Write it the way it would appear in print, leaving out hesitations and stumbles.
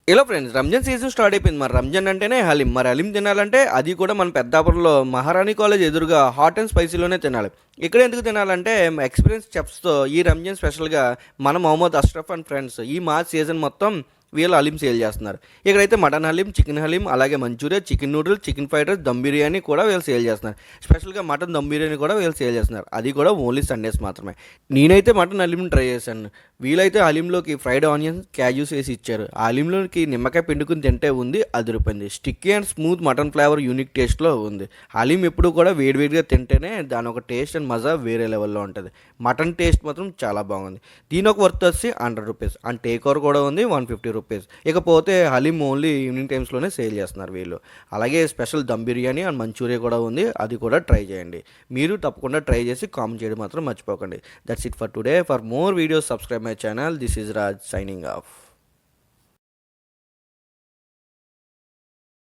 Hello friends, Ramzan season start అయిపోయింది. మరి రంజాన్ అంటేనే హలీం. మరి హలీం తినాలంటే అది కూడా మన పెద్దాపురంలో మహారాణి కాలేజ్ ఎదురుగా హాట్ అండ్ స్పైసీలోనే తినాలి. ఇక్కడ ఎందుకు తినాలంటే ఎక్స్పీరియన్స్ చెఫ్స్తో ఈ రంజాన్ స్పెషల్గా మన మొహమ్మద్ అష్రఫ్ అండ్ ఫ్రెండ్స్ ఈ మార్చ్ సీజన్ మొత్తం వీళ్ళు హలీం సేల్ చేస్తున్నారు. ఇక్కడైతే మటన్ హలీం, చికెన్ హలీం, అలాగే manchuria, chicken noodles, chicken fried rice, dum biryani కూడా వీళ్ళు సేల్ చేస్తున్నారు. స్పెషల్గా మటన్ దమ్ బిర్యానీ కూడా వీళ్ళు సేల్ చేస్తున్నారు. అది కూడా ఓన్లీ సండేస్ మాత్రమే. నేనైతే మటన్ హలీం ట్రై చేశాను. వీలైతే హలీంలోకి ఫ్రైడ్ ఆనియన్స్, క్యాజ్యూస్ వేసి ఇచ్చారు. ఆ హలీంలోకి నిమ్మకాయ పిండుకుని తింటే ఉంది అదిరిపోయింది. Sticky and smooth mutton flavour unique టేస్ట్లో ఉంది. హలీం ఎప్పుడు కూడా వేడివేడిగా తింటేనే దాని ఒక టేస్ట్ అండ్ మజా వేరే లెవెల్లో ఉంటుంది. మటన్ టేస్ట్ మాత్రం చాలా బాగుంది. దీని ఒక వర్త్ వచ్చి ₹100 అండ్ టేక్ ఓవర్ కూడా ఉంది ₹150. ఇకపోతే హలీం ఓన్లీ ఈవినింగ్ టైమ్స్లోనే సేల్ చేస్తున్నారు వీళ్ళు. అలాగే special dum biryani and manchuria కూడా ఉంది, అది కూడా ట్రై చేయండి. మీరు తప్పకుండా ట్రై చేసి కామెంట్ చేయడం మాత్రం మర్చిపోకండి. That's it for today. For more videos subscribe my channel. This is Raj signing off.